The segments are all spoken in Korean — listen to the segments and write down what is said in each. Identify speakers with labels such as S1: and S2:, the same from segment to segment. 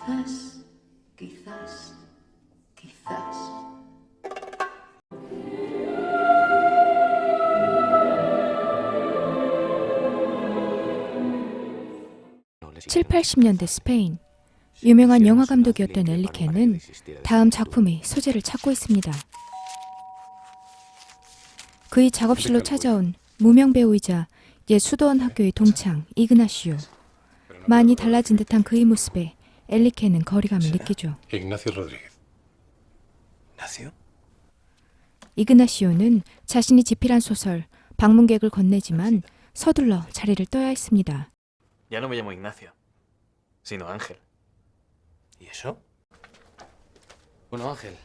S1: Quizás, quizás, quizás.
S2: 7, 80년대 스페인. 유명한 영화 감독이었던 엘리케는 다음 작품의 소재를 찾고 있습니다. 그의 작업실로 찾아온 무명 배우이자 옛 수도원 학교의 동창 이그나시오. 많이 달라진 듯한 그의 모습에 엘리케는 거리감을 느끼죠.
S3: Ignacio Rodríguez. ¿Ignacio?
S2: 이그나시오는 자신이 집필한 소설 방문객을 건네지만 서둘러 자리를 떠야 했습니다.
S4: Ya no me llamo Ignacio, sino Ángel.
S3: ¿Y eso?
S4: Bueno, Ángel,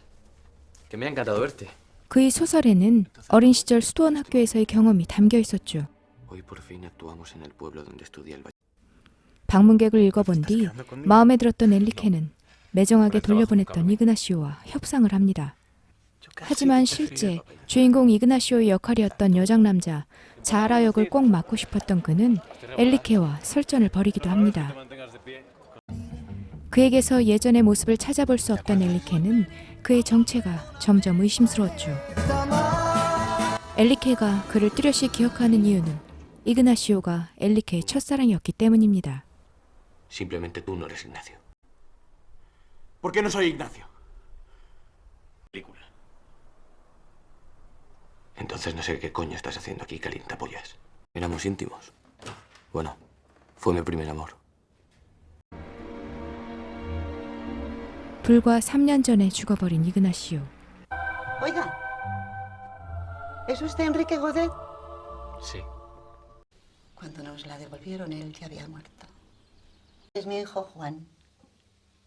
S4: que me ha encantado verte.
S2: 그의 소설에는 어린 시절 수도원 학교에서의 경험이 담겨 있었죠.
S4: Hoy por fin actuamos en el pueblo donde estudié el bachiller.
S2: 방문객을 읽어본 뒤 마음에 들었던 엘리케는 매정하게 돌려보냈던 이그나시오와 협상을 합니다. 하지만 실제 주인공 이그나시오의 역할이었던 여장남자 자하라 역을 꼭 맡고 싶었던 그는 엘리케와 설전을 벌이기도 합니다. 그에게서 예전의 모습을 찾아볼 수 없던 엘리케는 그의 정체가 점점 의심스러웠죠. 엘리케가 그를 뚜렷이 기억하는 이유는 이그나시오가 엘리케의 첫사랑이었기 때문입니다.
S4: Simplemente tú no eres Ignacio.
S5: ¿Por qué no soy Ignacio?
S4: Película. Entonces no sé qué coño estás haciendo aquí, calientapollas. Éramos íntimos. Bueno, fue mi primer amor.
S2: 불과 3년 전에 죽어버린 이그나시오.
S6: Oiga, ¿es usted Enrique Godet?
S4: Sí.
S6: Cuando nos la devolvieron, él ya había muerto. Es mi hijo Juan,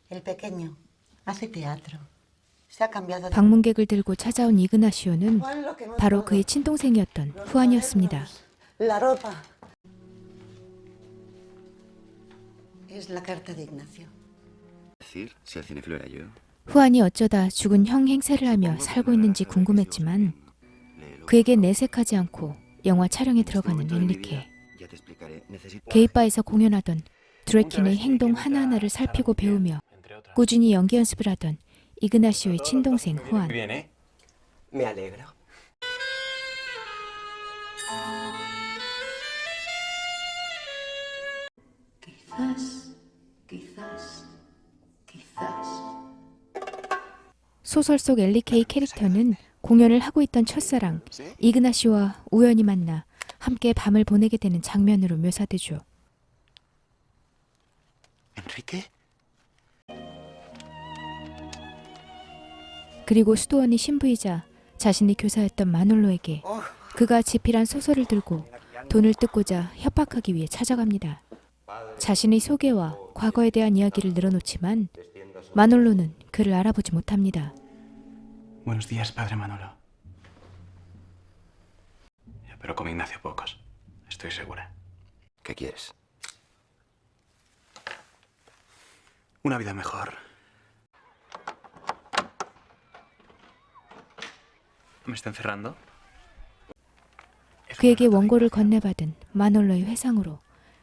S6: el pequeño. Hace teatro. Se ha cambiado de...
S2: 방문객을 들고 찾아온 이그나시오는
S6: Juan, lo que no es
S2: 바로
S6: todo.
S2: 그의 친동생이었던
S6: Los
S2: 후안이었습니다.
S6: cuadernos, La ropa. Es la carta de Ignacio.
S4: Decir si el cinefilo era yo.
S2: 후안이 어쩌다 죽은 형 행세를 하며 살고 있는지 궁금했지만 그에게 내색하지 않고 영화 촬영에 들어가는 엘리케.
S4: Ya te explicaré. Necesito.
S2: 게이바에서 공연하던 드래킨의 행동 하나하나를 살피고 배우며 꾸준히 연기 연습을 하던 이그나시오의 친동생 후안.
S4: Bien, ¿eh?
S5: Me alegro.
S1: Quizás, quizás, quizás.
S2: 소설 속 엘리케의 캐릭터는 공연을 하고 있던 첫사랑 이그나시오와 우연히 만나 함께 밤을 보내게 되는 장면으로 묘사되죠.
S4: ¿Enrique?
S2: 그리고 수도원이 신부이자 자신의 교사였던 마놀로에게 그가 집필한 소설을 들고 돈을 뜯고자 협박하기 위해 찾아갑니다. 자신의 소개와 과거에 대한 이야기를 늘어놓지만 마놀로는 그를 알아보지 못합니다.
S5: Buenos días, padre Manolo. Pero con Ignacio pocos, estoy segura.
S4: ¿Qué quieres?
S5: Una vida mejor. ¿Me está encerrando?
S2: 그에게 원고를 건네받은 마놀로의 회상으로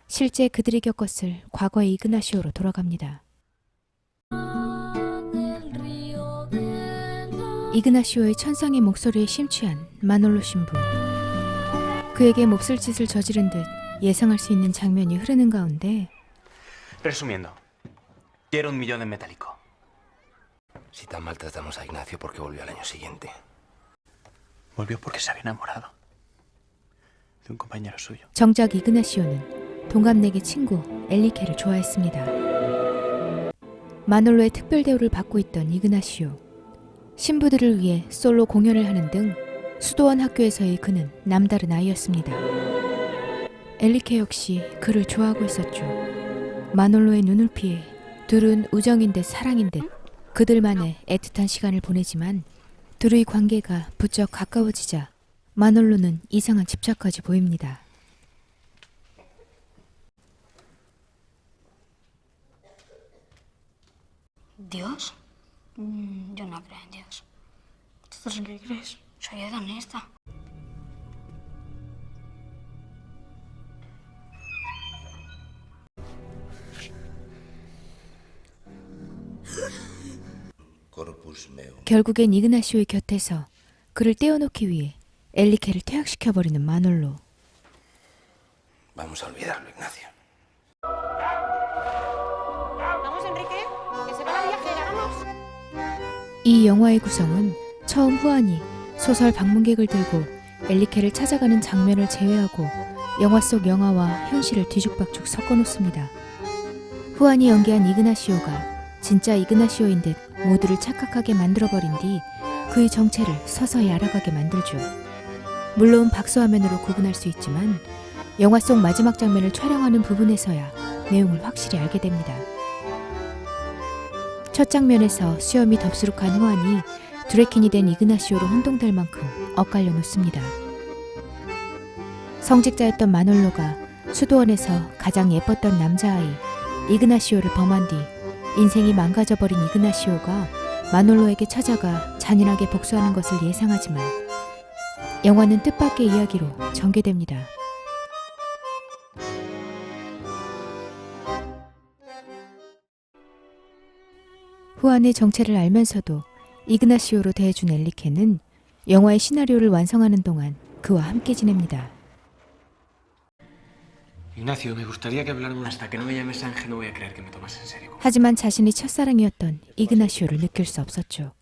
S2: 실제 그들이 겪었을 과거의 이그나시오로 돌아갑니다. 이그나시오의 천상의 목소리에 심취한 마놀로 신부. 그에게 몹쓸 짓을 저지른 듯 예상할 수 있는 장면이 흐르는 가운데
S5: Resumiendo, quiero 1.000.000 en metálico.
S4: Si tan maltratamos a Ignacio, ¿por qué volvió al año siguiente?
S5: Volvió porque se había enamorado de un compañero suyo.
S2: 정작 이그나시오는 동갑내기 친구 엘리케를 좋아했습니다. 마놀로의 특별 대우를 받고 있던 이그나시오. 신부들을 위해 솔로 공연을 하는 등 수도원 학교에서의 그는 남다른 아이였습니다. 엘리케 역시 그를 좋아하고 있었죠. 마놀로의 눈을 피해 둘은 우정인 듯 사랑인 듯 그들만의 애틋한 시간을 보내지만 둘의 관계가 부쩍 가까워지자 마놀로는 이상한 집착까지 보입니다.
S7: ¿Dios? Yo no creo en Dios. ¿Entonces en qué crees? Soy hedonista.
S2: 결국엔 이그나시오의 곁에서 그를 떼어놓기 위해 엘리케를 퇴학시켜버리는 마놀로.
S4: Vamos a olvidarlo, Ignacio.
S8: Vamos, Enrique, que se va la viajera, vamos.
S2: 이 영화의 구성은 처음 후안이 소설 방문객을 들고 엘리케를 찾아가는 장면을 제외하고 영화 속 영화와 현실을 뒤죽박죽 섞어놓습니다. 후안이 연기한 이그나시오가 진짜 이그나시오인 듯 모두를 착각하게 만들어버린 뒤 그의 정체를 서서히 알아가게 만들죠. 물론 박수화면으로 구분할 수 있지만 영화 속 마지막 장면을 촬영하는 부분에서야 내용을 확실히 알게 됩니다. 첫 장면에서 수염이 덥수룩한 후안이 드래킨이 된 이그나시오로 혼동될 만큼 엇갈려 놓습니다. 성직자였던 마놀로가 수도원에서 가장 예뻤던 남자아이 이그나시오를 범한 뒤 인생이 망가져버린 이그나시오가 마놀로에게 찾아가 잔인하게 복수하는 것을 예상하지만 영화는 뜻밖의 이야기로 전개됩니다. 후안의 정체를 알면서도 이그나시오로 대해준 엘리케는 영화의 시나리오를 완성하는 동안 그와 함께 지냅니다.
S4: Ignacio, me gustaría que habláramos. Hasta que no me llames Ángel no voy a creer que me tomas en serio.
S2: 하지만 자신이 첫사랑이었던 이그나시오를 느낄 수 없었죠.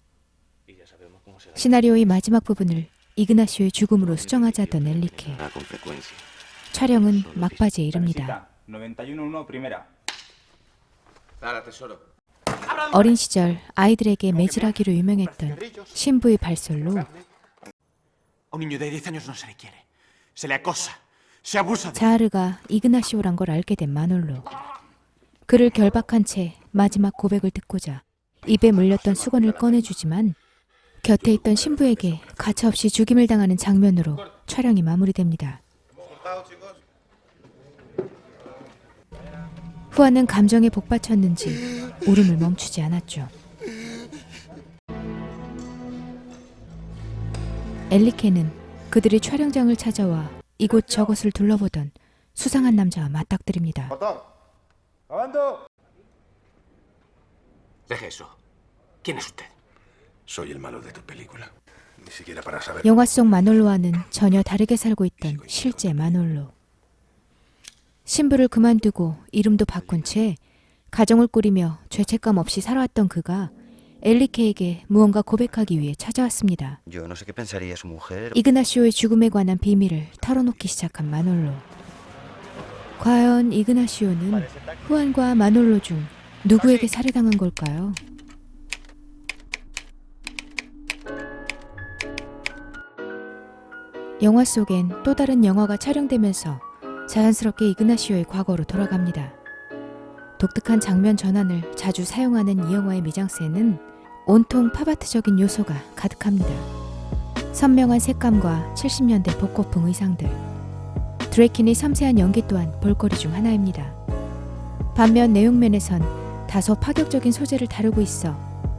S2: 시나리오의 마지막 부분을 이그나시오의 죽음으로 수정하자던 엘리케.
S4: Con frecuencia.
S2: 촬영은 막바지에 이릅니다.
S9: 91-1 primera.
S4: Dale, tesoro.
S2: 어린 시절 아이들에게 매질하기로 유명했던 신부의 발설로
S5: A un niño de 10 años no se le quiere. Se le acosa. Se abusa de...
S2: 자하르가 이그나시오란 걸 알게 된 마놀로. 그를 결박한 채 마지막 고백을 듣고자 입에 물렸던 수건을 꺼내주지만 곁에 있던 신부에게 가차없이 죽임을 당하는 장면으로 촬영이 마무리됩니다. 후안은 감정에 복받쳤는지 울음을 멈추지 않았죠. 엘리케는 그들이 촬영장을 찾아와 이곳저곳을 둘러보던 수상한 남자와 맞닥뜨립니다.
S4: Deje eso. ¿Quién es usted?
S3: Soy el malo de tu película. Ni siquiera para saber.
S2: 영화 속 마놀로와는 전혀 다르게 살고 있던 실제 마놀로. 신부를 그만두고 이름도 바꾼 채 가정을 꾸리며 죄책감 없이 살아왔던 그가 엘리케에게 무언가 고백하기 위해 찾아왔습니다.
S4: Yo no sé qué pensaría su mujer.
S2: 이그나시오의 죽음에 관한 비밀을 털어놓기 시작한 마놀로. 과연 이그나시오는 후안과 마놀로 중 누구에게 살해당한 걸까요? 영화 속엔 또 다른 영화가 촬영되면서 자연스럽게 이그나시오의 과거로 돌아갑니다. 독특한 장면 전환을 자주 사용하는 이 영화의 미장센은 온통 팝아트적인 요소가 가득합니다. 선명한 색감과 70년대 복고풍 의상들, 드래킨의 섬세한 연기 또한 볼거리 중 하나입니다. 반면 내용면에선 다소 파격적인 소재를 다루고 있어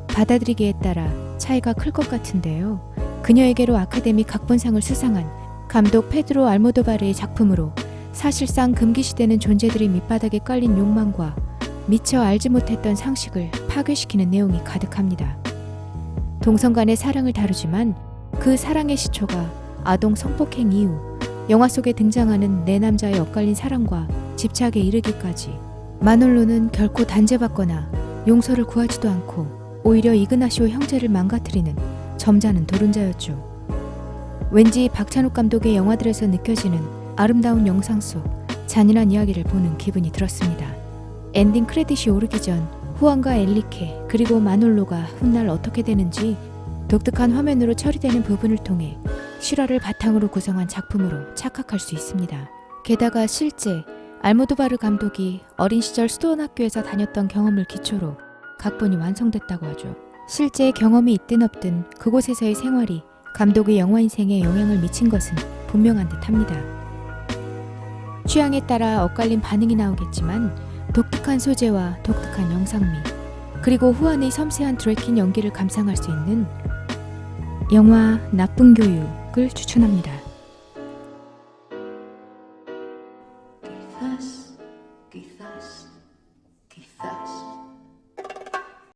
S2: 받아들이기에 따라 차이가 클 것 같은데요. 그녀에게로 아카데미 각본상을 수상한 감독 페드로 알모도바르의 작품으로 사실상 금기시되는 존재들이 밑바닥에 깔린 욕망과 미처 알지 못했던 상식을 파괴시키는 내용이 가득합니다. 동성 간의 사랑을 다루지만 그 사랑의 시초가 아동 성폭행 이후 영화 속에 등장하는 네 남자의 엇갈린 사랑과 집착에 이르기까지 마놀로는 결코 단죄받거나 용서를 구하지도 않고 오히려 이그나시오 형제를 망가뜨리는 점잖은 도른자였죠. 왠지 박찬욱 감독의 영화들에서 느껴지는 아름다운 영상 속 잔인한 이야기를 보는 기분이 들었습니다. 엔딩 크레딧이 오르기 전 후안과 엘리케 그리고 마놀로가 훗날 어떻게 되는지 독특한 화면으로 처리되는 부분을 통해 실화를 바탕으로 구성한 작품으로 착각할 수 있습니다. 게다가 실제 알모도바르 감독이 어린 시절 수도원 학교에서 다녔던 경험을 기초로 각본이 완성됐다고 하죠. 실제 경험이 있든 없든 그곳에서의 생활이 감독의 영화 인생에 영향을 미친 것은 분명한 듯합니다. 취향에 따라 엇갈린 반응이 나오겠지만 독특한 소재와 독특한 영상미 그리고 후안의 섬세한 드래킨 연기를 감상할 수 있는 영화 나쁜 교육을 추천합니다.
S1: Quizás, quizás.